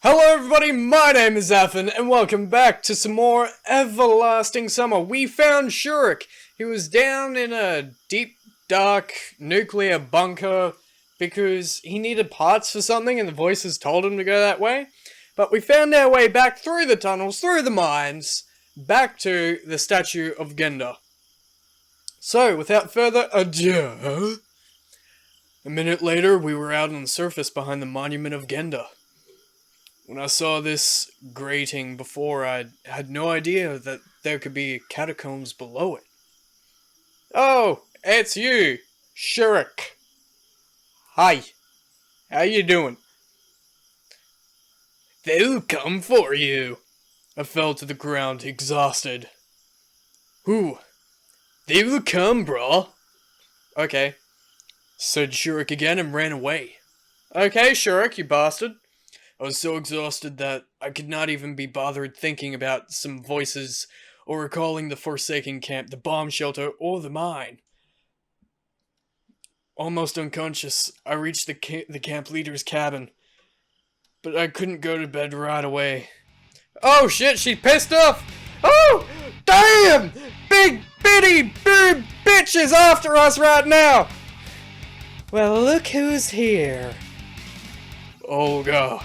Hello everybody, my name is Xaphan, and welcome back to some more Everlasting Summer. We found Shurik. He was down in a deep, dark, nuclear bunker because he needed parts for something and the voices told him to go that way. But we found our way back through the tunnels, through the mines, back to the statue of Genda. So, without further ado, a minute later we were out on the surface behind the monument of Genda. When I saw this grating before, I had no idea that there could be catacombs below it. Oh, it's you, Shurik. Hi, how you doing? They'll come for you. I fell to the ground, exhausted. Who? They will come, brah. Okay, said Shurik again and ran away. Okay, Shurik, you bastard. I was so exhausted that I could not even be bothered thinking about some voices or recalling the Forsaken camp, the bomb shelter, or the mine. Almost unconscious, I reached the camp leader's cabin, but I couldn't go to bed right away. Oh shit, she pissed off! Oh, damn! Big bitty boob bitch is after us right now! Well, look who's here. Oh god.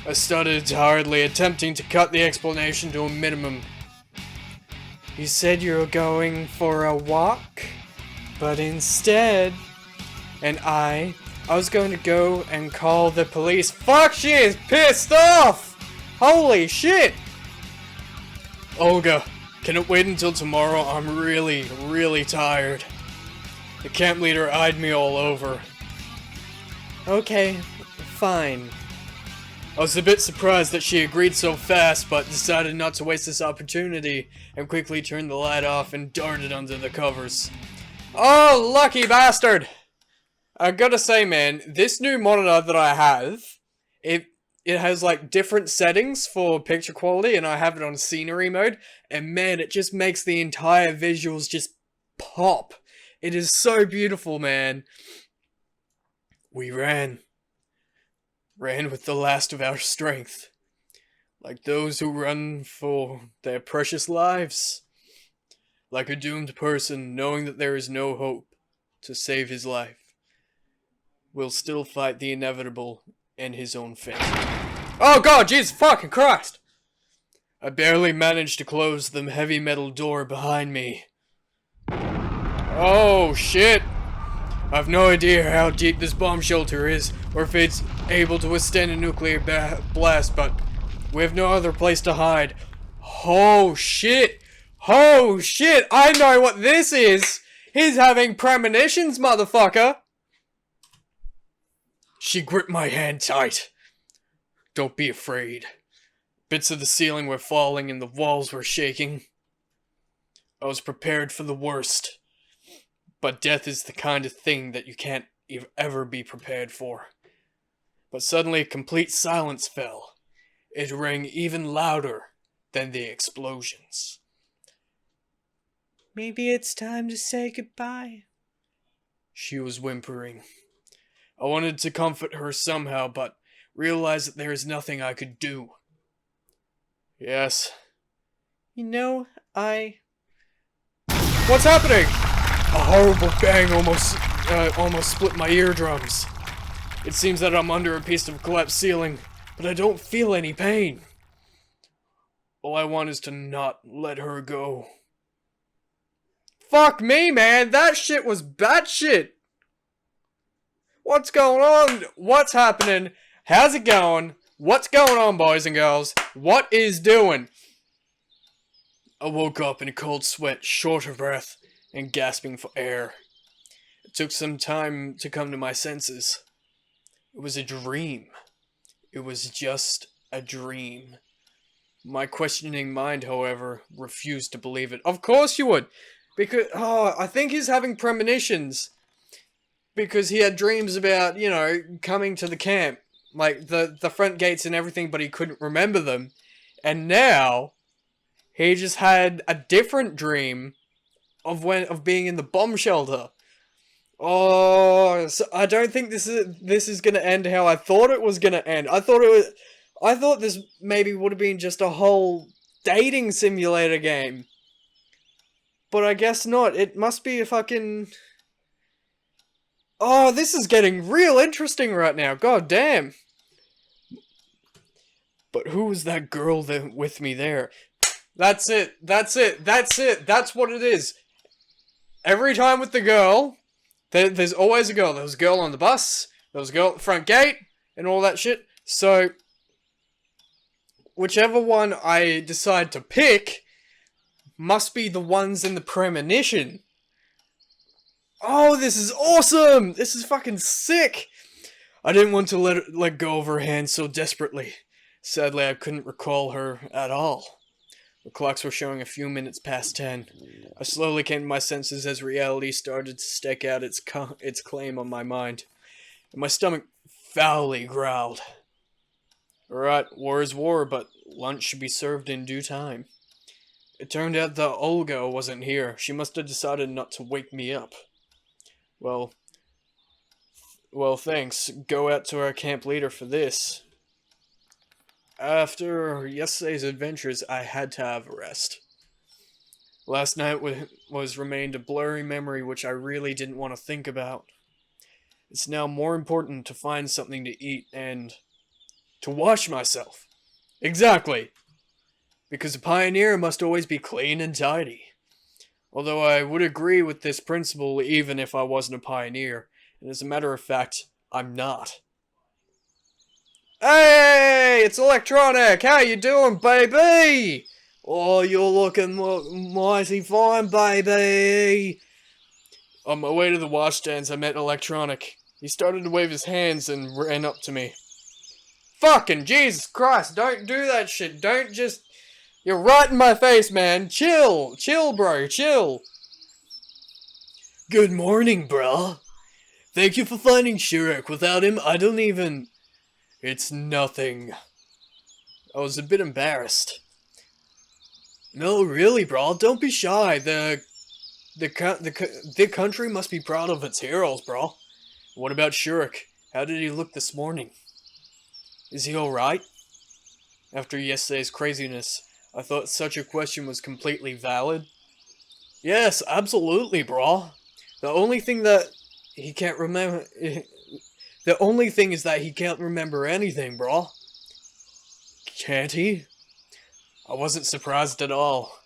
I stuttered hurriedly, attempting to cut the explanation to a minimum. You said you were going for a walk, but instead... And I was going to go and call the police. Fuck, she is pissed off! Holy shit! Olga, can it wait until tomorrow? I'm really tired. The camp leader eyed me all over. Okay, fine. I was a bit surprised that she agreed so fast, but decided not to waste this opportunity and quickly turned the light off and darted under the covers. Oh, lucky bastard! I gotta say, man, this new monitor that I have, it has like different settings for picture quality, and I have it on scenery mode, and man, it just makes the entire visuals just pop. It is so beautiful, man. We ran with the last of our strength, like those who run for their precious lives, like a doomed person knowing that there is no hope to save his life, will still fight the inevitable and his own fate. Oh god, Jesus fucking Christ! I barely managed to close the heavy metal door behind me. Oh shit! I've no idea how deep this bomb shelter is, or if it's able to withstand a nuclear blast, but we have no other place to hide. Oh shit! Oh shit! I know what this is! He's having premonitions, motherfucker! She gripped my hand tight. Don't be afraid. Bits of the ceiling were falling and the walls were shaking. I was prepared for the worst. But death is the kind of thing that you can't ever be prepared for. But suddenly complete silence fell. It rang even louder than the explosions. Maybe it's time to say goodbye, she was whimpering. I wanted to comfort her somehow, but realized that there is nothing I could do. Yes. You know, What's happening? A horrible bang almost split my eardrums. It seems that I'm under a piece of collapsed ceiling, but I don't feel any pain. All I want is to not let her go. Fuck me, man! That shit was batshit! What's going on? What's happening? How's it going? What's going on, boys and girls? What is doing? I woke up in a cold sweat, short of breath, and gasping for air. It took some time to come to my senses. It was a dream. It was just a dream. My questioning mind, however, refused to believe it. Of course you would! Because, I think he's having premonitions. Because he had dreams about, you know, coming to the camp. Like, the front gates and everything, but he couldn't remember them. And now, he just had a different dream of being in the bomb shelter. Oh, so I don't think this is gonna end how I thought it was gonna end. I thought I thought this maybe would have been just a whole dating simulator game. But I guess not. It must be a fucking... Oh, this is getting real interesting right now. God damn. But who was that girl with me there? That's it. That's it. That's it. That's what it is. Every time with the girl, there's always a girl. There was a girl on the bus. There was a girl at the front gate. And all that shit. So, whichever one I decide to pick must be the ones in the premonition. Oh, this is awesome! This is fucking sick! I didn't want to let go of her hand so desperately. Sadly, I couldn't recall her at all. The clocks were showing a few minutes past 10. I slowly came to my senses as reality started to stake out its claim on my mind. And my stomach foully growled. Alright, war is war, but lunch should be served in due time. It turned out that Olga wasn't here. She must have decided not to wake me up. Well, thanks. Go out to our camp leader for this. After yesterday's adventures, I had to have a rest. Last night remained a blurry memory which I really didn't want to think about. It's now more important to find something to eat and to wash myself. Exactly. Because a pioneer must always be clean and tidy. Although I would agree with this principle even if I wasn't a pioneer. And as a matter of fact, I'm not. Hey, it's Electronic! How you doing, baby? Oh, you're looking mighty fine, baby. On my way to the washstands, I met Electronic. He started to wave his hands and ran up to me. Fucking Jesus Christ, don't do that shit. Don't just... You're right in my face, man. Chill. Chill, bro. Chill. Good morning, brah. Thank you for finding Shirek. Without him, I don't even... It's nothing. I was a bit embarrassed. No, really, brah. Don't be shy. The country must be proud of its heroes, brah. What about Shirek? How did he look this morning? Is he alright? After yesterday's craziness, I thought such a question was completely valid. Yes, absolutely, brah. The only thing that he can't remember... The only thing is that he can't remember anything, brah. Can't he? I wasn't surprised at all.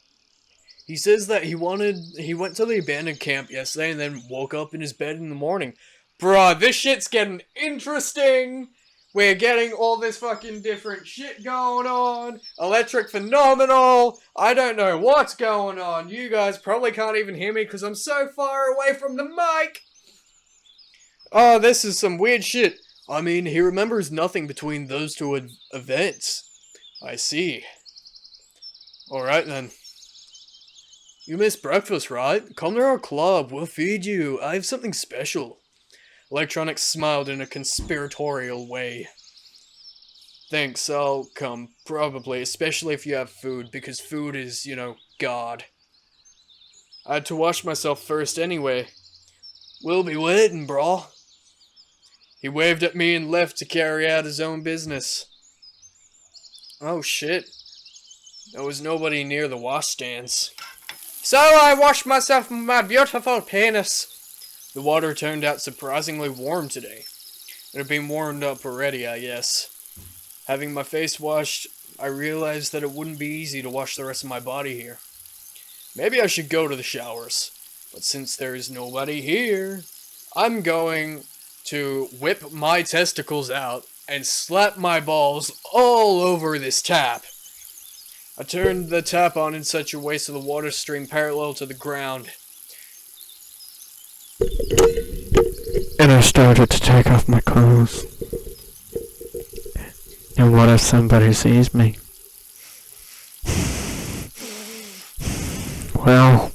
He says that he went to the abandoned camp yesterday and then woke up in his bed in the morning. Bruh, this shit's getting interesting! We're getting all this fucking different shit going on. Electric phenomenal. I don't know what's going on. You guys probably can't even hear me because I'm so far away from the mic. Oh, this is some weird shit. I mean, he remembers nothing between those two events. I see. Alright then. You missed breakfast, right? Come to our club. We'll feed you. I have something special. Electronic smiled in a conspiratorial way. Thanks, I'll come. Probably, especially if you have food, because food is, you know, God. I had to wash myself first anyway. We'll be waiting, brah. He waved at me and left to carry out his own business. Oh shit. There was nobody near the washstands. So I washed myself with my beautiful penis. The water turned out surprisingly warm today. It had been warmed up already, I guess. Having my face washed, I realized that it wouldn't be easy to wash the rest of my body here. Maybe I should go to the showers. But since there is nobody here, I'm going to whip my testicles out and slap my balls all over this tap. I turned the tap on in such a way so the water streamed parallel to the ground. And I started to take off my clothes. And what if somebody sees me? Well,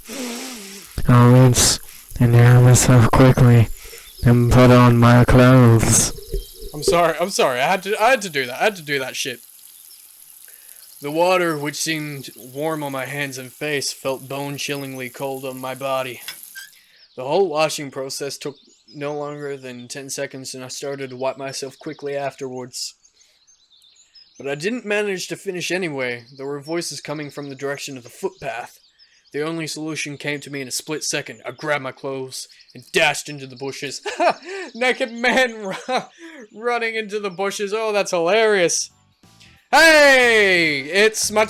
I'll rinse and air myself quickly and put on my clothes. I'm sorry. I had to do that. I had to do that shit. The water, which seemed warm on my hands and face, felt bone-chillingly cold on my body. The whole washing process took no longer than 10 seconds, and I started to wipe myself quickly afterwards. But I didn't manage to finish anyway. There were voices coming from the direction of the footpath. The only solution came to me in a split second. I grabbed my clothes and dashed into the bushes. Naked man running into the bushes. Oh, that's hilarious. Hey! It's my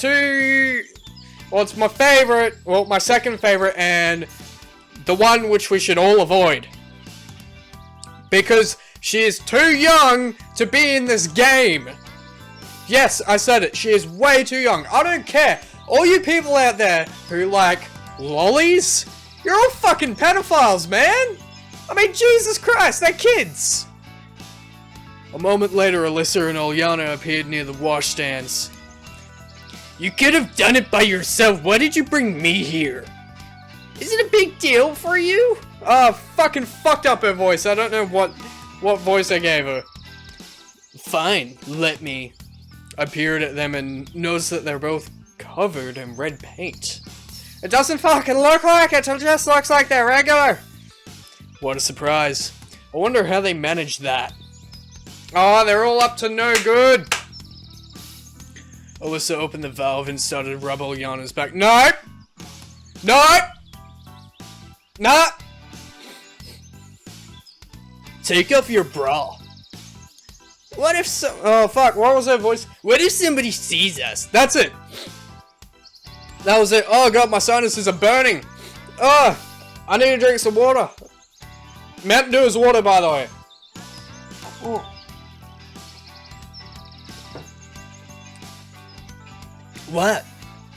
well, it's my favorite. Well, my second favorite, and the one which we should all avoid. Because she is too young to be in this game. Yes, I said it. She is way too young. I don't care. All you people out there who like lollies, you're all fucking pedophiles, man. I mean, Jesus Christ, they're kids. A moment later, Alyssa and Olyana appeared near the washstands. You could have done it by yourself. Why did you bring me here? Is it a big deal for you? Fucking fucked up her voice. I don't know what voice I gave her. Fine, let me. I peered at them and noticed that they're both covered in red paint. It doesn't fucking look like it. It just looks like they're regular. What a surprise. I wonder how they managed that. Oh, they're all up to no good. Alyssa opened the valve and started to rub Olyana's back. No! No! No! Take off your bra. What if oh fuck, what was that voice? What if somebody sees us? That's it. That was it. Oh god, my sinuses are burning. Oh, I need to drink some water. Mountain Dew is water, by the way. Oh. What?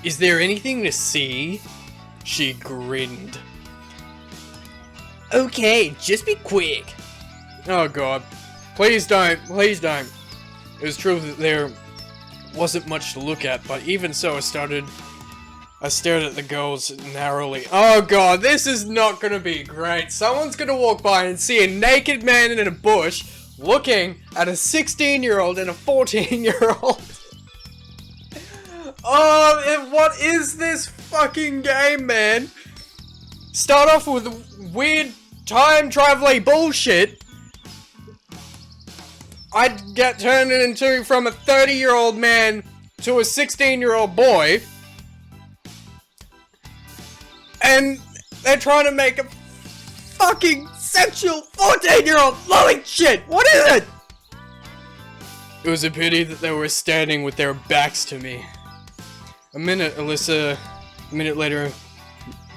Is there anything to see? She grinned. Okay, just be quick. Oh god. Please don't. Please don't. It was true that there wasn't much to look at, but even so, I stared at the girls narrowly. Oh god, this is not gonna be great. Someone's gonna walk by and see a naked man in a bush looking at a 16-year-old and a 14-year-old. Oh, what is this fucking game, man? Start off with weird time traveling bullshit. I'd get turned into from a 30-year-old man to a 16-year-old boy. And they're trying to make a fucking sexual 14-year-old loving shit. What is it? It was a pity that they were standing with their backs to me. A minute later,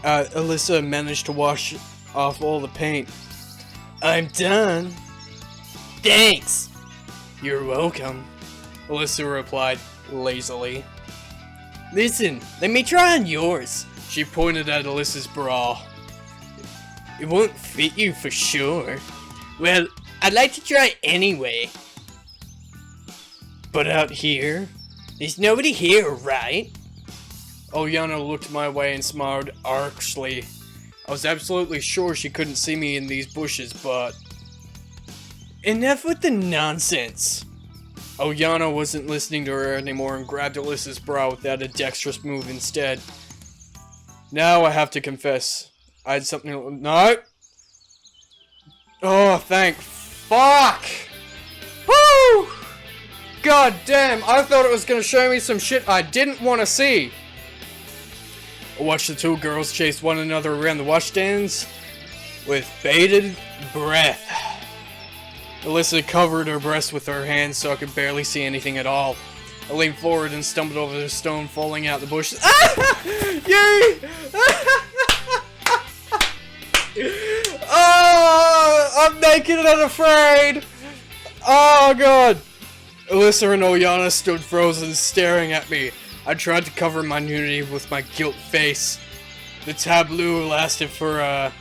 Alyssa managed to wash off all the paint. I'm done. Thanks. You're welcome, Alyssa replied lazily. Listen, let me try on yours. She pointed at Alyssa's bra. It won't fit you for sure. Well, I'd like to try anyway. But out here? There's nobody here, right? Olyana looked my way and smiled archly. I was absolutely sure she couldn't see me in these bushes, but... Enough with the nonsense! Olyana wasn't listening to her anymore and grabbed Alyssa's bra without a dexterous move instead. Now I have to confess. I had something... No! Oh, thank fuck! Woo! God damn, I thought it was gonna show me some shit I didn't want to see. I watched the two girls chase one another around the washstands with bated breath. Alyssa covered her breast with her hands so I could barely see anything at all. I leaned forward and stumbled over the stone falling out the bushes. Ah! Yay! Oh, I'm naked and unafraid. Oh god. Alyssa and Olyana stood frozen, staring at me. I tried to cover my nudity with my guilt face. The tableau lasted for a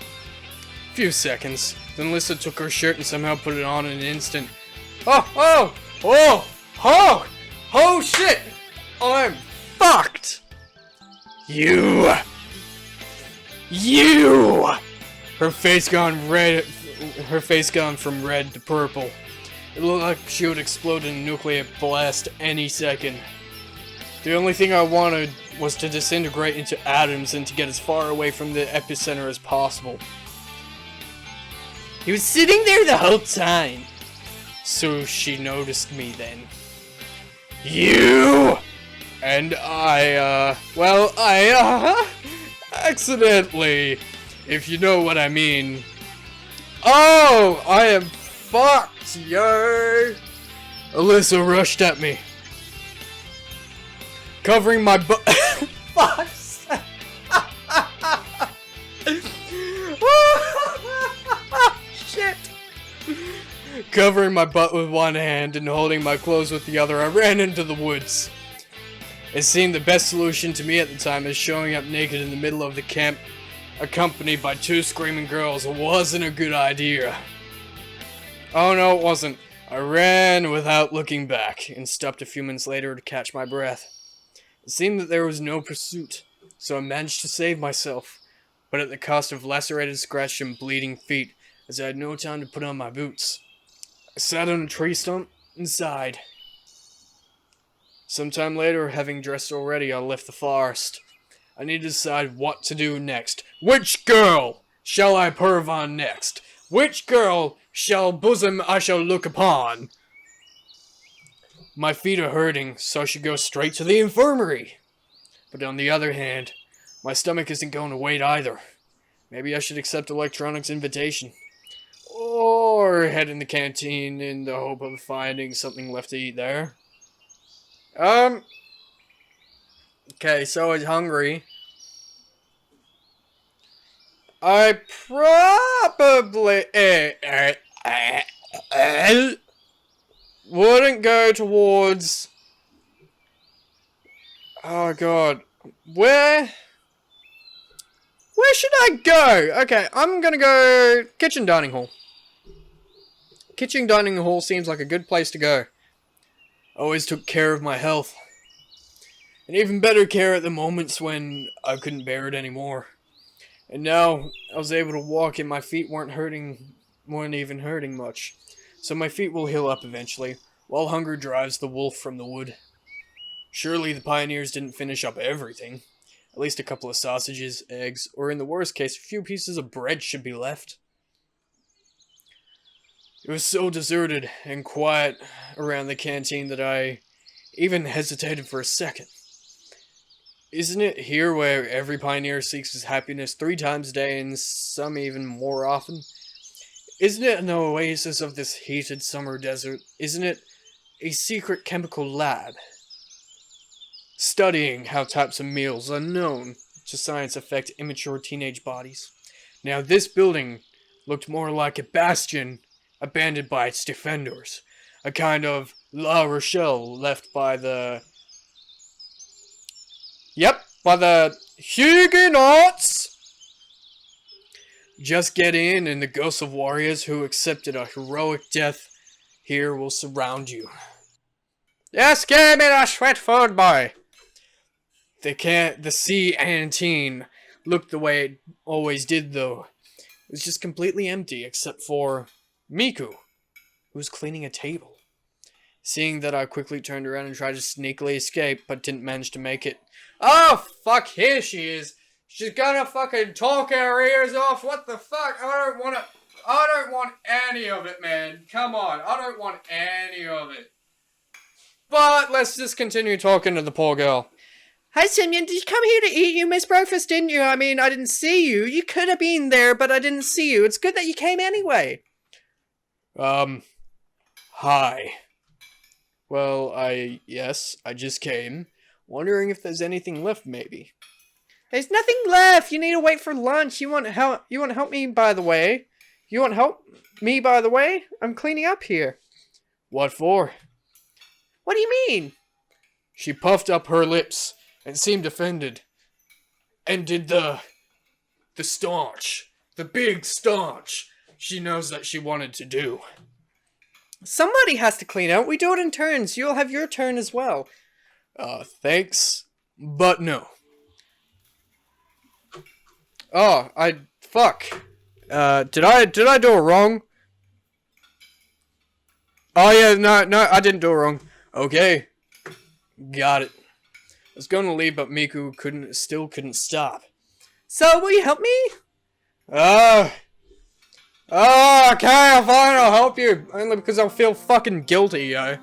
few seconds. Then Alyssa took her shirt and somehow put it on in an instant. Oh shit! I'm fucked! You! Her face gone red. Her face gone from red to purple. It looked like she would explode in a nuclear blast any second. The only thing I wanted was to disintegrate into atoms and to get as far away from the epicenter as possible. He was sitting there the whole time. So she noticed me then. You! And I accidentally, if you know what I mean. Oh, I am fucked, yo! Alyssa rushed at me, covering my butt. Fuck! Shit! Covering my butt with one hand and holding my clothes with the other, I ran into the woods. It seemed the best solution to me at the time, as showing up naked in the middle of the camp, accompanied by 2 screaming girls, wasn't a good idea. Oh no, it wasn't. I ran without looking back, and stopped a few minutes later to catch my breath. It seemed that there was no pursuit, so I managed to save myself, but at the cost of lacerated, scratched, and bleeding feet, as I had no time to put on my boots. I sat on a tree stump and sighed. Sometime later, having dressed already, I left the forest. I needed to decide what to do next. Which girl shall I perv on next? Which girl shall bosom I shall look upon? My feet are hurting, so I should go straight to the infirmary. But on the other hand, my stomach isn't going to wait either. Maybe I should accept Electronic's invitation. Or head in the canteen in the hope of finding something left to eat there. Okay, so I was hungry. I probably wouldn't go towards... Oh god. Where should I go? Okay, I'm gonna go kitchen dining hall. Kitchen dining hall seems like a good place to go. I always took care of my health. And even better care at the moments when I couldn't bear it anymore. And now I was able to walk and my feet weren't even hurting much. So my feet will heal up eventually, while hunger drives the wolf from the wood. Surely the pioneers didn't finish up everything. At least a couple of sausages, eggs, or in the worst case, a few pieces of bread should be left. It was so deserted and quiet around the canteen that I even hesitated for a second. Isn't it here where every pioneer seeks his happiness 3 times a day and some even more often? Isn't it an oasis of this heated summer desert? Isn't it a secret chemical lab? Studying how types of meals unknown to science affect immature teenage bodies. Now this building looked more like a bastion abandoned by its defenders. A kind of La Rochelle left by the... by the Huguenots! Just get in and the ghosts of warriors who accepted a heroic death here will surround you. Just give me the sweat food, boy! The sea canteen looked the way it always did, though. It was just completely empty, except for Miku, who was cleaning a table. Seeing that, I quickly turned around and tried to sneakily escape, but didn't manage to make it. Oh, fuck, here she is! She's gonna fucking talk our ears off, what the fuck? I don't want any of it, man. Come on, I don't want any of it. But, let's just continue talking to the poor girl. Hi, Simeon, did you come here to eat? You missed breakfast, didn't you? I mean, I didn't see you. You could have been there, but I didn't see you. It's good that you came anyway. Hi. Well, yes, I just came. Wondering if there's anything left, maybe. There's nothing left. You need to wait for lunch. You want to help me, by the way? You want to help me, by the way? I'm cleaning up here. What for? What do you mean? She puffed up her lips and seemed offended. And did the staunch, the big staunch, she knows that she wanted to do. Somebody has to clean out. We do it in turns. You'll have your turn as well. Thanks, but no. Oh, fuck. Did I do it wrong? Oh yeah, no, I didn't do it wrong. Okay. Got it. I was gonna leave, but Miku still couldn't stop. So, will you help me? Okay, fine, I'll help you. Only because I feel fucking guilty, yo.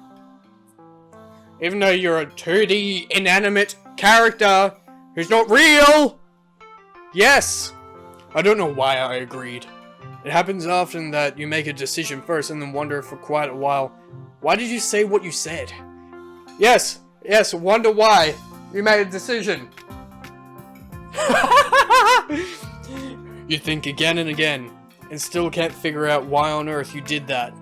Even though you're a 2D inanimate character who's not real. Yes. I don't know why I agreed. It happens often that you make a decision first and then wonder for quite a while, why did you say what you said? Yes, wonder why you made a decision. You think again and again, and still can't figure out why on earth you did that.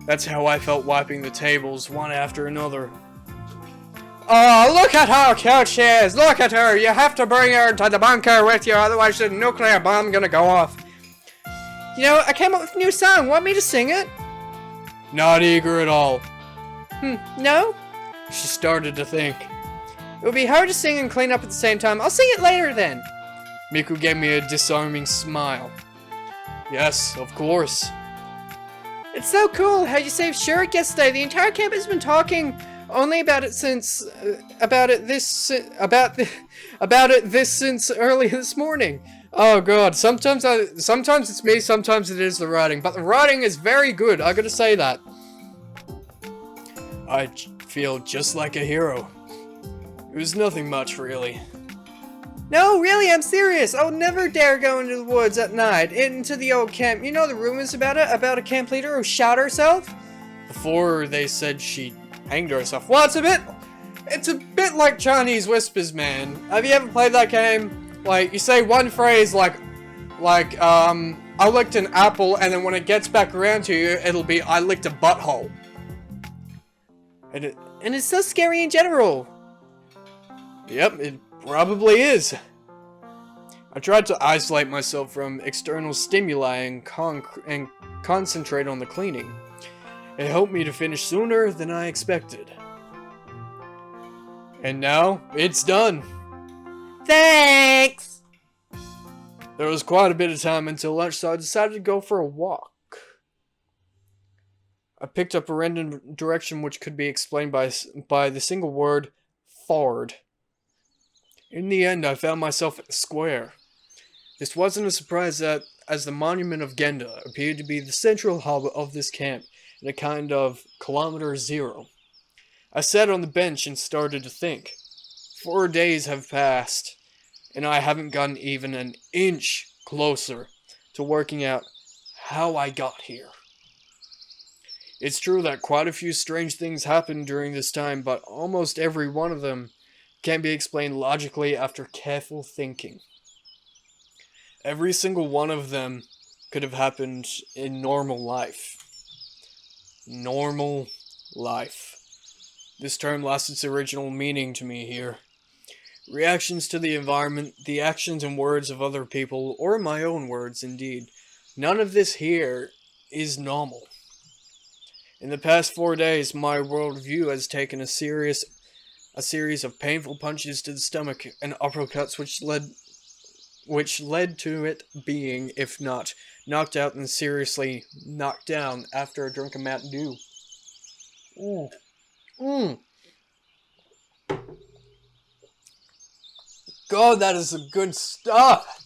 That's how I felt wiping the tables one after another. Oh, look at how cute she is! Look at her! You have to bring her to the bunker with you, otherwise the nuclear bomb gonna go off. You know, I came up with a new song. Want me to sing it? Not eager at all. No? She started to think. It would be hard to sing and clean up at the same time. I'll sing it later then. Miku gave me a disarming smile. Yes, of course. It's so cool how you saved Shurik yesterday. The entire camp has been talking only about it since about it since early this morning. Oh god, sometimes it's me, sometimes it is the writing, but the writing is very good, I gotta say that. I feel just like a hero. It was nothing much, really. No, really, I'm serious. I would never dare go into the woods at night, into the old camp. You know the rumors about it? About a camp leader who shot herself? Before they said she hanged herself. Well, it's a bit like Chinese whispers, man. Have you ever played that game? Like, you say one phrase like, I licked an apple, and then when it gets back around to you, it'll be, I licked a butthole. And it's so scary in general. Yep, it probably is. I tried to isolate myself from external stimuli and concentrate on the cleaning. It helped me to finish sooner than I expected. And now, it's done. Thanks! There was quite a bit of time until lunch, so I decided to go for a walk. I picked up a random direction which could be explained by the single word, fard. In the end, I found myself at the square. This wasn't a surprise as the monument of Genda appeared to be the central hub of this camp in a kind of kilometer zero. I sat on the bench and started to think. 4 days have passed, and I haven't gotten even an inch closer to working out how I got here. It's true that quite a few strange things happened during this time, but almost every one of them can be explained logically after careful thinking. Every single one of them could have happened in normal life. Normal life. This term lost its original meaning to me here. Reactions to the environment, the actions and words of other people, or my own words indeed. None of this here is normal. In the past 4 days, my worldview has taken a series of painful punches to the stomach and uppercuts which led to it being, if not knocked out, then seriously knocked down after a drink of Mountain Dew. God, that is some good stuff!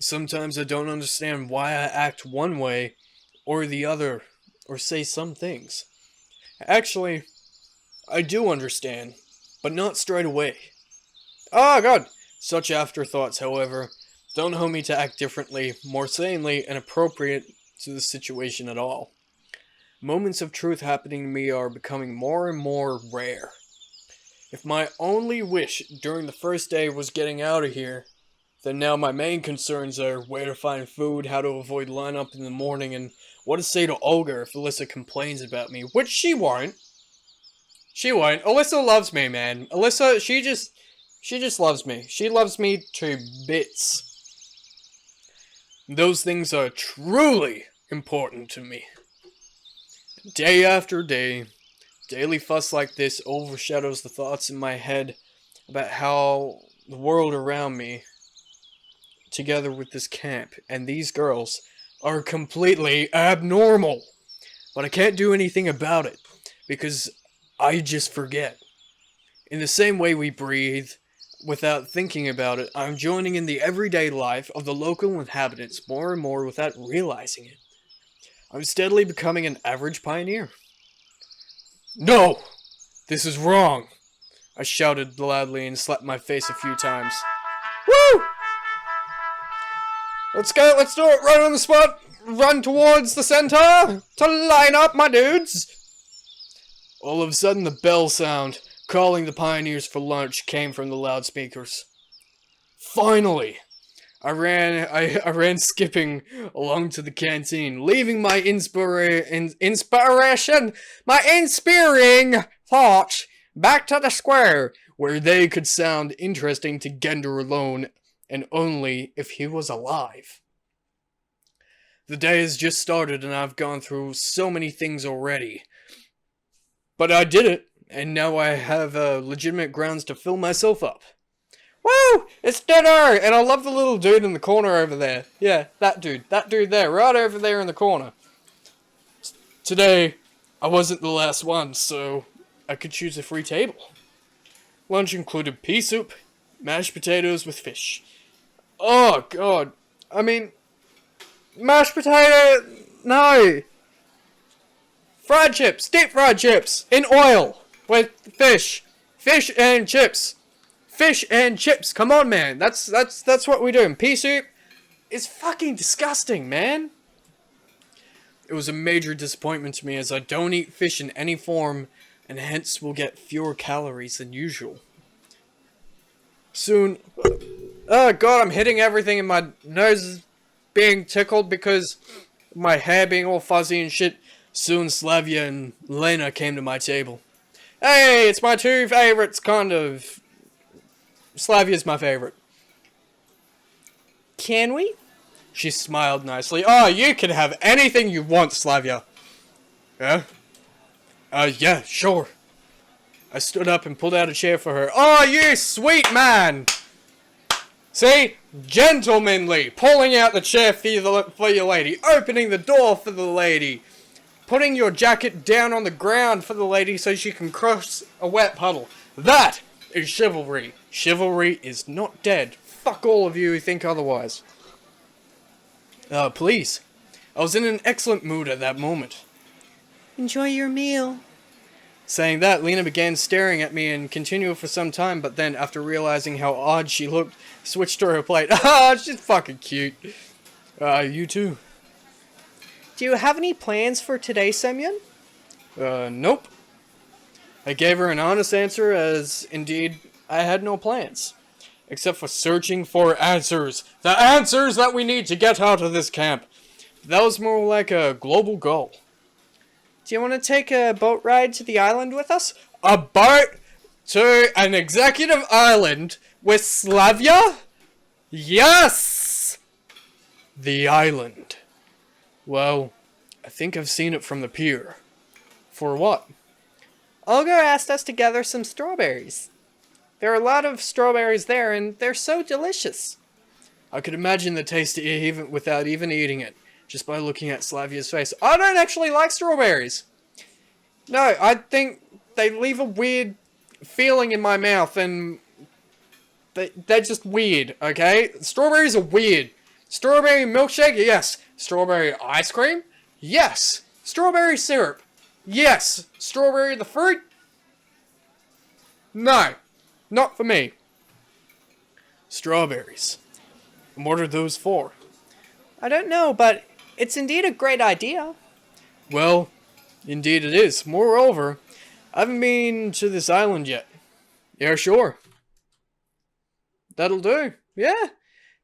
Sometimes I don't understand why I act one way or the other, or say some things. Actually, I do understand, but not straight away. Oh god! Such afterthoughts, however, don't help me to act differently, more sanely, and appropriate to the situation at all. Moments of truth happening to me are becoming more and more rare. If my only wish during the first day was getting out of here, then now my main concerns are where to find food, how to avoid lineup in the morning, and what to say to Olga if Alyssa complains about me, which she won't. She won't. Alyssa loves me, man. Alyssa, she just loves me. She loves me to bits. Those things are truly important to me. Day after day, daily fuss like this overshadows the thoughts in my head about how the world around me, together with this camp and these girls, are completely abnormal. But I can't do anything about it, because I just forget. In the same way we breathe, without thinking about it, I'm joining in the everyday life of the local inhabitants more and more without realizing it. I'm steadily becoming an average pioneer. No! This is wrong! I shouted loudly and slapped my face a few times. Woo! Let's go, let's do it right on the spot! Run towards the center to line up, my dudes! All of a sudden, the bell sound, calling the pioneers for lunch, came from the loudspeakers. Finally! I ran skipping along to the canteen, leaving my inspiring thoughts back to the square, where they could sound interesting to Gender alone, and only if he was alive. The day has just started and I've gone through so many things already. But I did it, and now I have legitimate grounds to fill myself up. Woo! It's dinner! And I love the little dude in the corner over there. Yeah, that dude there, right over there in the corner. Today, I wasn't the last one, so I could choose a free table. Lunch included pea soup, mashed potatoes with fish. Oh, God. I mean, mashed potato... No! Fried chips! Deep fried chips! In oil! With fish! Fish and chips! Fish and chips! Come on, man! That's what we're doing. Pea soup is fucking disgusting, man! It was a major disappointment to me as I don't eat fish in any form and hence will get fewer calories than usual. Soon... Oh god, I'm hitting everything and my nose is being tickled because my hair being all fuzzy and shit. Soon Slavya and Lena came to my table. Hey, it's my two favorites, kind of. Slavya's my favorite. Can we? She smiled nicely. Oh, you can have anything you want, Slavya. Yeah? Yeah, sure. I stood up and pulled out a chair for her. Oh, you sweet man! See? Gentlemanly. Pulling out the chair for your lady. Opening the door for the lady. Putting your jacket down on the ground for the lady so she can cross a wet puddle. That is chivalry. Chivalry is not dead. Fuck all of you who think otherwise. Please. I was in an excellent mood at that moment. Enjoy your meal. Saying that, Lena began staring at me and continued for some time, but then, after realizing how odd she looked, switched to her plate. Ah, she's fucking cute. You too. Do you have any plans for today, Semyon? Nope. I gave her an honest answer, as, indeed, I had no plans. Except for searching for answers. The answers that we need to get out of this camp. That was more like a global goal. Do you want to take a boat ride to the island with us? A boat to an executive island with Slavya? Yes! The island. Well, I think I've seen it from the pier. For what? Olga asked us to gather some strawberries. There are a lot of strawberries there, and they're so delicious. I could imagine the taste even without even eating it, just by looking at Slavya's face. I don't actually like strawberries. No, I think they leave a weird feeling in my mouth, and they're just weird, okay? Strawberries are weird. Strawberry milkshake? Yes. Strawberry ice cream? Yes. Strawberry syrup? Yes. Strawberry the fruit? No. Not for me. Strawberries. And what are those for? I don't know, but it's indeed a great idea. Well, indeed it is. Moreover, I haven't been to this island yet. Yeah, sure. That'll do. Yeah.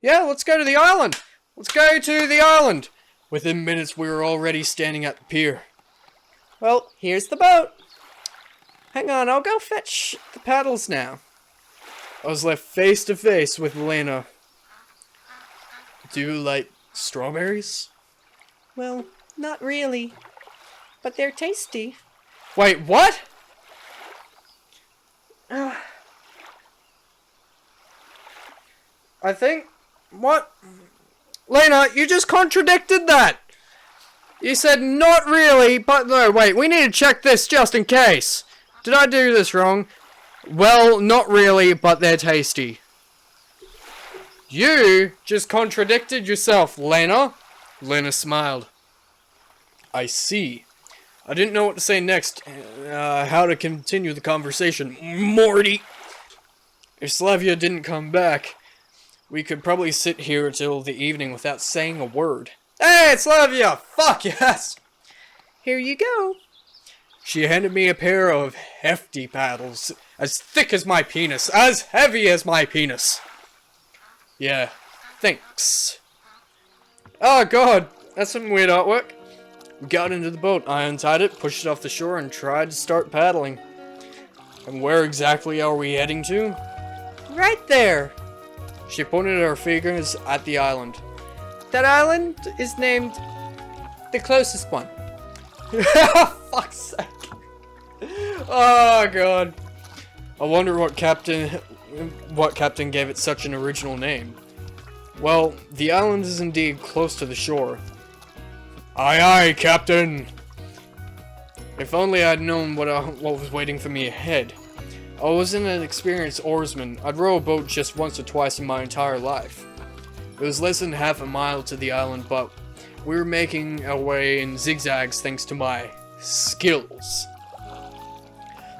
Yeah, let's go to the island. Let's go to the island. Within minutes, we were already standing at the pier. Well, here's the boat. Hang on, I'll go fetch the paddles now. I was left face to face with Lena. Do you like strawberries? Well, not really. But they're tasty. Wait, what? I think... What? Lena, you just contradicted that! You said not really, but no, wait, we need to check this just in case. Did I do this wrong? Well, not really, but they're tasty. You just contradicted yourself, Lena. Lena smiled. I see. I didn't know what to say next, how to continue the conversation. Morty! If Slavya didn't come back, we could probably sit here till the evening without saying a word. Hey, Slavya! Fuck yes! Here you go. She handed me a pair of hefty paddles, as thick as my penis, as heavy as my penis. Yeah, thanks. Oh god, that's some weird artwork. We got into the boat, I untied it, pushed it off the shore, and tried to start paddling. And where exactly are we heading to? Right there! She pointed her fingers at the island. That island is named the closest one. Fuck's sake. Oh god. I wonder what captain gave it such an original name. Well, the island is indeed close to the shore. Aye aye, Captain! If only I'd known what was waiting for me ahead. I wasn't an experienced oarsman. I'd row a boat just once or twice in my entire life. It was less than half a mile to the island, but we were making our way in zigzags thanks to my skills.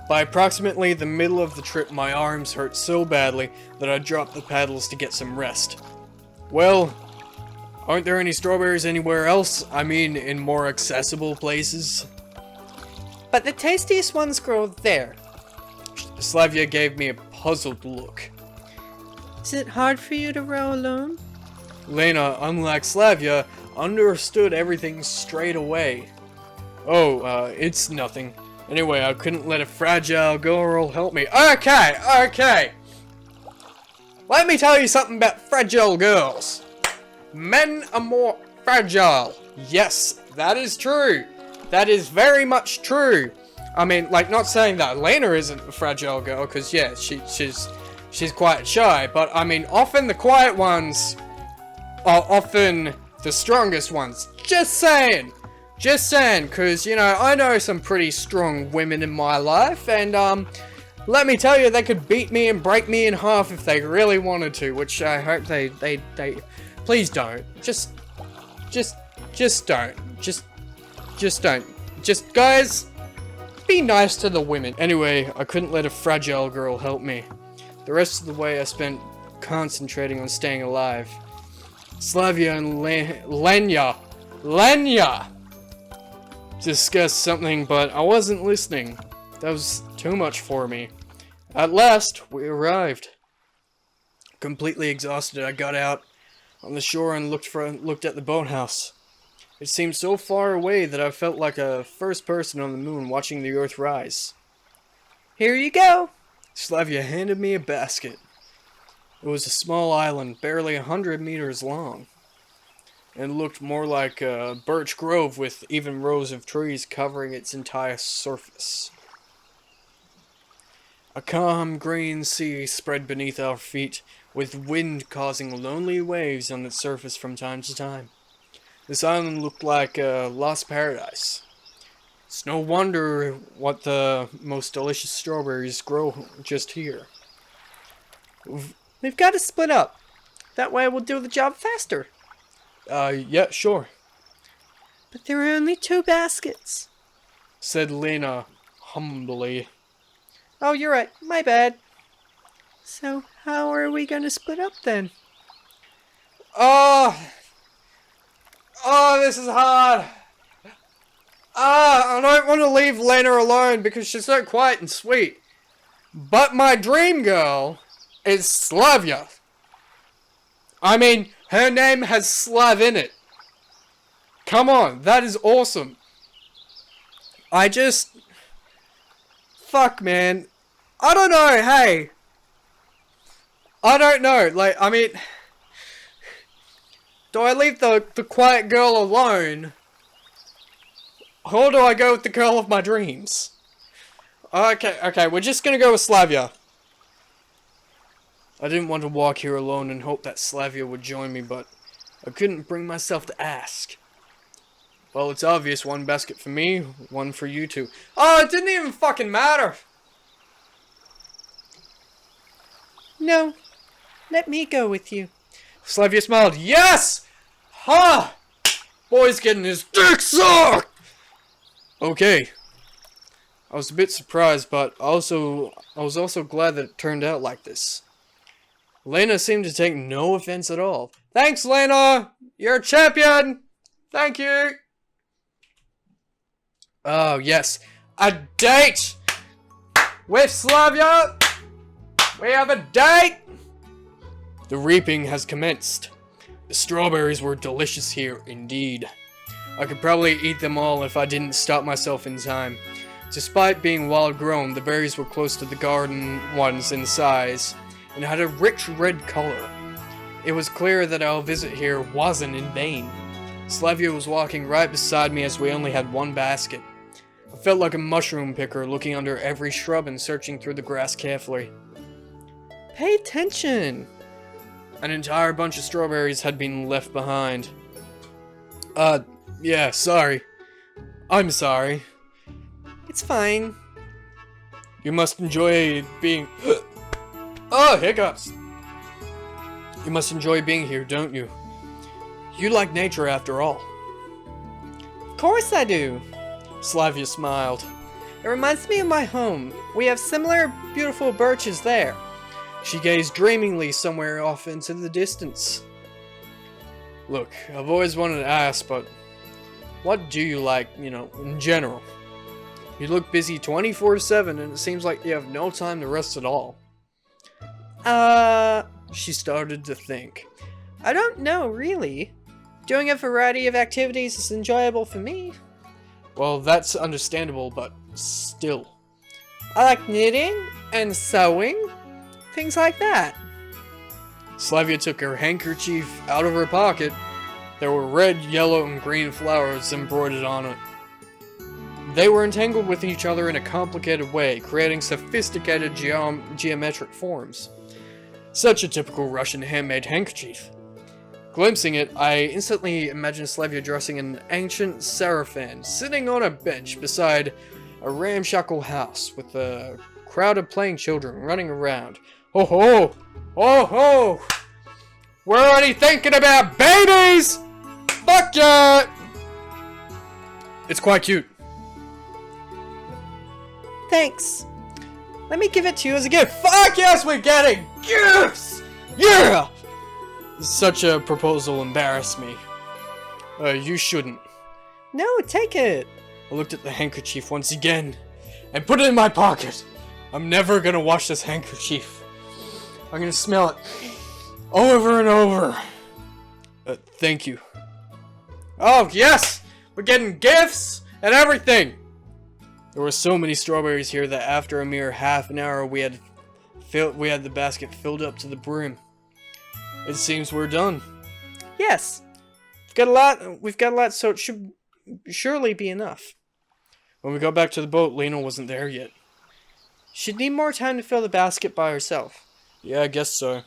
By approximately the middle of the trip, my arms hurt so badly that I dropped the paddles to get some rest. Well, aren't there any strawberries anywhere else? I mean, in more accessible places? But the tastiest ones grow there. Slavya gave me a puzzled look. Is it hard for you to row alone? Lena, unlike Slavya, understood everything straight away. Oh, it's nothing. Anyway, I couldn't let a fragile girl help me. Okay. Let me tell you something about fragile girls. Men are more fragile. Yes, that is true. That is very much true. I mean, like, not saying that Lena isn't a fragile girl, because, yeah, she's quite shy, but, I mean, often the quiet ones are often the strongest ones. Just saying, because, you know, I know some pretty strong women in my life, and, let me tell you, they could beat me and break me in half if they really wanted to, which I hope they please don't. Just don't. Just don't. Just, guys, be nice to the women. Anyway, I couldn't let a fragile girl help me. The rest of the way I spent concentrating on staying alive. Slavya and Lenya discussed something, but I wasn't listening. That was too much for me. At last, we arrived. Completely exhausted, I got out on the shore and looked at the boathouse. It seemed so far away that I felt like a first person on the moon watching the Earth rise. Here you go! Slavya handed me a basket. It was a small island, barely 100 meters long. And looked more like a birch grove with even rows of trees covering its entire surface. A calm green sea spread beneath our feet, with wind causing lonely waves on its surface from time to time. This island looked like a lost paradise. It's no wonder what the most delicious strawberries grow just here. We've got to split up. That way we'll do the job faster. Yeah, sure. But there are only 2 baskets, said Lena humbly. Oh, you're right. My bad. So, how are we gonna split up then? Oh, this is hard. I don't want to leave Lena alone because she's so quiet and sweet. But my dream girl is Slavya. I mean, her name has Slav in it. Come on, that is awesome. Fuck, man. I don't know, hey. I don't know, like, I mean... Do I leave the quiet girl alone? Or do I go with the girl of my dreams? Okay, we're just gonna go with Slavya. I didn't want to walk here alone and hope that Slavya would join me, but I couldn't bring myself to ask. Well, it's obvious, 1 basket for me, 1 for you two. Oh, it didn't even fucking matter! No, let me go with you. Slavya smiled. Yes! Ha! Boy's getting his dick sucked! Okay. I was a bit surprised, but I was also glad that it turned out like this. Lena seemed to take no offense at all. Thanks, Lena! You're a champion! Thank you! Oh, yes. A date! With Slavya! We have a date! The reaping has commenced. The strawberries were delicious here, indeed. I could probably eat them all if I didn't stop myself in time. Despite being wild-grown, the berries were close to the garden ones in size, and had a rich red color. It was clear that our visit here wasn't in vain. Slavya was walking right beside me as we only had one basket. I felt like a mushroom picker looking under every shrub and searching through the grass carefully. Pay attention! An entire bunch of strawberries had been left behind. Yeah, sorry. I'm sorry. It's fine. You must enjoy being... Oh, hiccups! You must enjoy being here, don't you? You like nature after all. Of course I do. Slavya smiled. It reminds me of my home. We have similar beautiful birches there. She gazed dreamingly somewhere off into the distance. Look, I've always wanted to ask, but what do you like, in general? You look busy 24/7 and it seems like you have no time to rest at all. She started to think. I don't know, really. Doing a variety of activities is enjoyable for me. Well, that's understandable, but still. I like knitting and sewing, things like that. Slavya took her handkerchief out of her pocket. There were red, yellow, and green flowers embroidered on it. They were entangled with each other in a complicated way, creating sophisticated geometric forms. Such a typical Russian handmade handkerchief. Glimpsing it, I instantly imagined Slavya dressing an ancient Xaphan, sitting on a bench beside a ramshackle house with a crowd of playing children running around. Ho ho! Ho ho! We're already thinking about babies! Fuck yeah! It's quite cute. Thanks. Let me give it to you as a gift. Fuck yes, we're getting gifts! Yeah! Such a proposal embarrassed me. You shouldn't. No, take it. I looked at the handkerchief once again and put it in my pocket. I'm never gonna wash this handkerchief. I'm gonna smell it over and over. Thank you. Oh, yes! We're getting gifts and everything! There were so many strawberries here that after a mere half an hour we had the basket filled up to the brim. It seems we're done. Yes. We've got a lot, so it should surely be enough. When we got back to the boat, Lena wasn't there yet. She'd need more time to fill the basket by herself. Yeah, I guess so.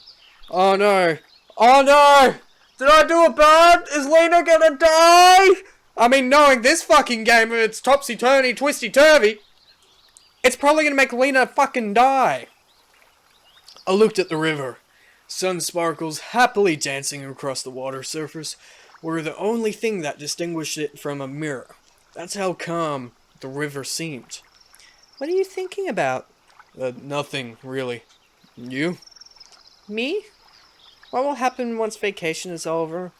Oh no! Oh no! Did I do it bad? Is Lena gonna die? I mean, knowing this fucking game, it's topsy-turvy, twisty-turvy. It's probably gonna make Lena fucking die. I looked at the river. Sun sparkles happily dancing across the water surface were the only thing that distinguished it from a mirror. That's how calm the river seemed. What are you thinking about? Nothing, really. You? Me? What will happen once vacation is over?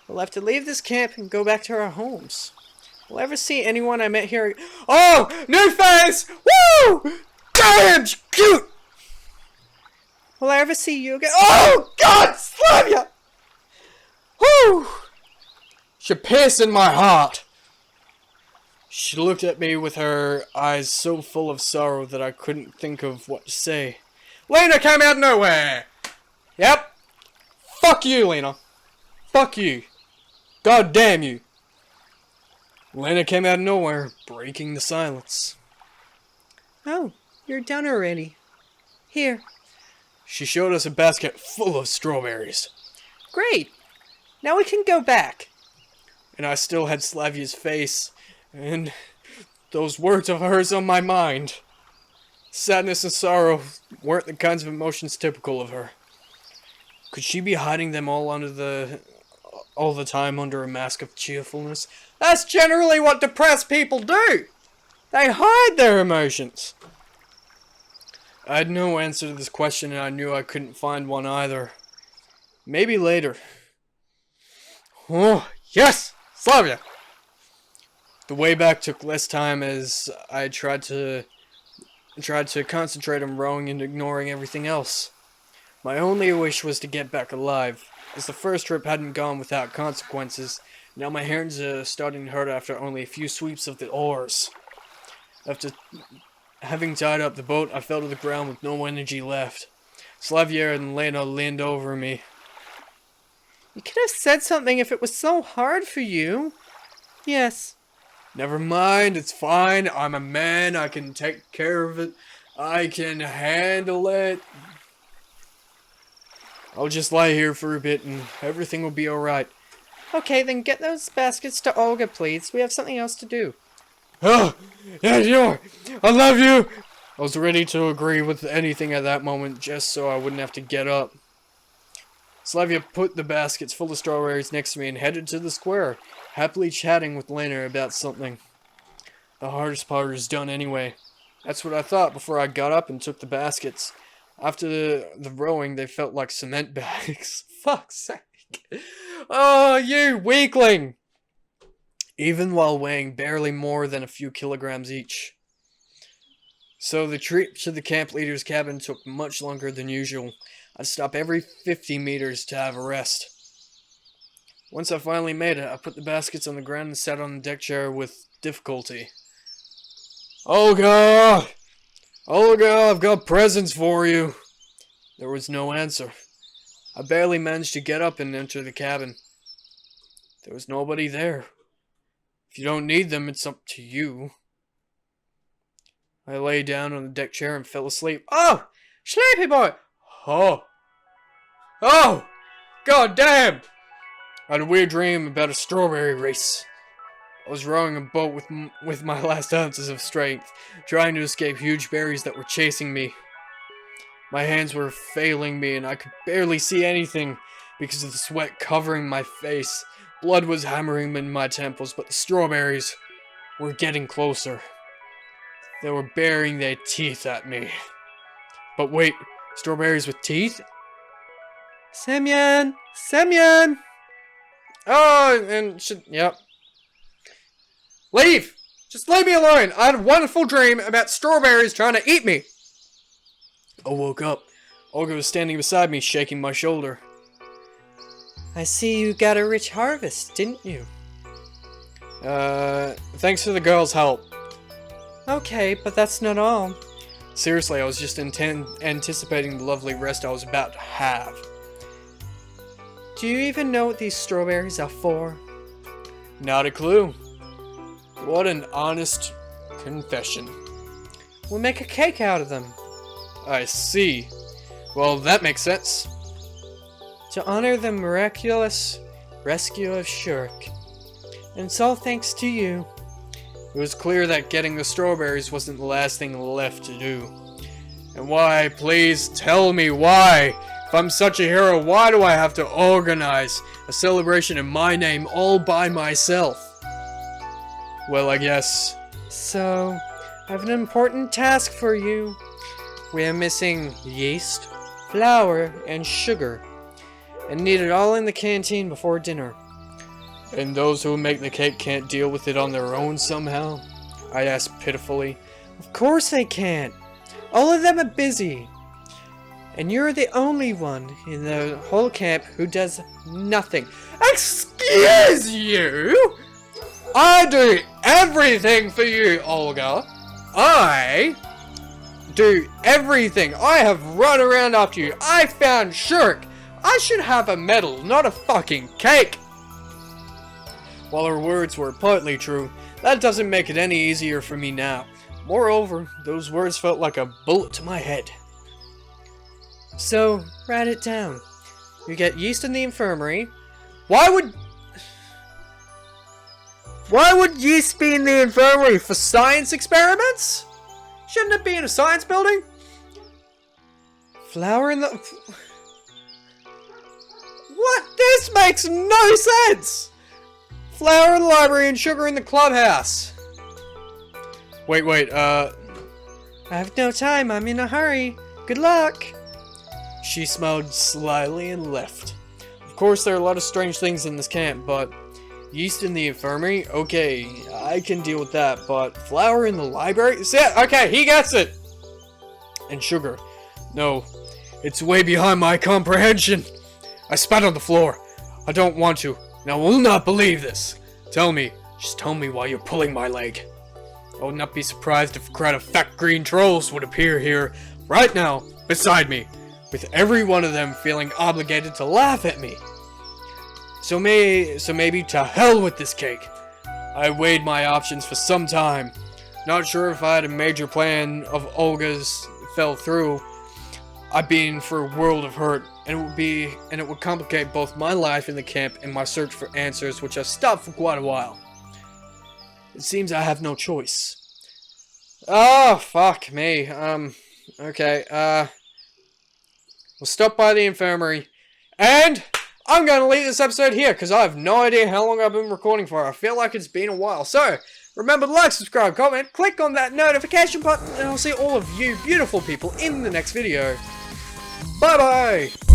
We'll have to leave this camp and go back to our homes. Will I ever see anyone I met here? Oh! New face! Woo! Damn! Cute! Will I ever see you again? Oh! God! Slavya! Whew! You're piercing my heart. She looked at me with her eyes so full of sorrow that I couldn't think of what to say. Lena came out of nowhere! Yep. Fuck you, Lena. Fuck you. God damn you. Lena came out of nowhere, breaking the silence. Oh, you're done already. Here. She showed us a basket full of strawberries. Great. Now we can go back. And I still had Slavya's face and those words of hers on my mind. Sadness and sorrow weren't the kinds of emotions typical of her. Could she be hiding them all under all the time under a mask of cheerfulness. That's generally what depressed people do! They hide their emotions! I had no answer to this question, and I knew I couldn't find one either. Maybe later. Oh, yes! Slavya! The way back took less time as I tried to concentrate on rowing and ignoring everything else. My only wish was to get back alive, as the first trip hadn't gone without consequences. Now my hands are starting to hurt after only a few sweeps of the oars. After having tied up the boat, I fell to the ground with no energy left. Slavya and Lena leaned over me. You could have said something if it was so hard for you. Yes. Never mind, it's fine. I'm a man. I can take care of it. I can handle it. I'll just lie here for a bit and everything will be alright. Okay, then get those baskets to Olga, please. We have something else to do. Oh, yeah, sure. I love you. I was ready to agree with anything at that moment just so I wouldn't have to get up. Slavya put the baskets full of strawberries next to me and headed to the square, happily chatting with Lena about something. The hardest part is done anyway. That's what I thought before I got up and took the baskets. After the rowing, they felt like cement bags. Fuck's sake. Oh, you weakling! Even while weighing barely more than a few kilograms each. So the trip to the camp leader's cabin took much longer than usual. I'd stop every 50 meters to have a rest. Once I finally made it, I put the baskets on the ground and sat on the deck chair with difficulty. Olga! Olga, I've got presents for you. There was no answer. I barely managed to get up and enter the cabin. There was nobody there. If you don't need them, it's up to you. I lay down on the deck chair and fell asleep. Oh! Sleepy boy! Oh! Oh! God damn! I had a weird dream about a strawberry race. I was rowing a boat with my last ounces of strength, trying to escape huge berries that were chasing me. My hands were failing me and I could barely see anything because of the sweat covering my face. Blood was hammering in my temples, but the strawberries were getting closer. They were baring their teeth at me. But wait, strawberries with teeth? Semyon! Semyon! Oh, and yep. Leave! Just leave me alone! I had a wonderful dream about strawberries trying to eat me! I woke up. Olga was standing beside me, shaking my shoulder. I see you got a rich harvest, didn't you? Thanks for the girls' help. Okay, but that's not all. Seriously, I was just anticipating the lovely rest I was about to have. Do you even know what these strawberries are for? Not a clue. What an honest confession. We'll make a cake out of them. I see. Well, that makes sense. To honor the miraculous rescue of Shirk. And it's all thanks to you. It was clear that getting the strawberries wasn't the last thing left to do. And why, please tell me why? If I'm such a hero, why do I have to organize a celebration in my name all by myself? Well, I guess. So, I have an important task for you. We are missing yeast, flour, and sugar, and need it all in the canteen before dinner. And those who make the cake can't deal with it on their own somehow? I asked pitifully. Of course they can't. All of them are busy. And you're the only one in the whole camp who does nothing. Excuse you? I do everything for you, Olga. I do everything. I have run around after you. I found Shirk. I should have a medal, not a fucking cake. While her words were partly true, that doesn't make it any easier for me now. Moreover, those words felt like a bullet to my head. So, write it down. You get yeast in the infirmary. Why would yeast be in the infirmary? For science experiments? Shouldn't it be in a science building? Flour in the... What? This makes no sense! Flour in the library and sugar in the clubhouse. Wait, I have no time, I'm in a hurry. Good luck. She smiled slyly and left. Of course, there are a lot of strange things in this camp, but yeast in the infirmary? Okay, I can deal with that, but flour in the library? Okay, he gets it! And sugar. No, it's way behind my comprehension. I spat on the floor. I don't want to, and I will not believe this. Just tell me why you're pulling my leg. I would not be surprised if a crowd of fat green trolls would appear here, right now, beside me, with every one of them feeling obligated to laugh at me. So maybe to hell with this cake. I weighed my options for some time. Not sure if I had a major plan of Olga's fell through. I've been for a world of hurt, and it would complicate both my life in the camp and my search for answers, which I stopped for quite a while. It seems I have no choice. Oh, fuck me. Okay, we'll stop by the infirmary, and I'm going to leave this episode here, because I have no idea how long I've been recording for. I feel like it's been a while. So, remember to like, subscribe, comment, click on that notification button, and I'll see all of you beautiful people in the next video. Bye-bye!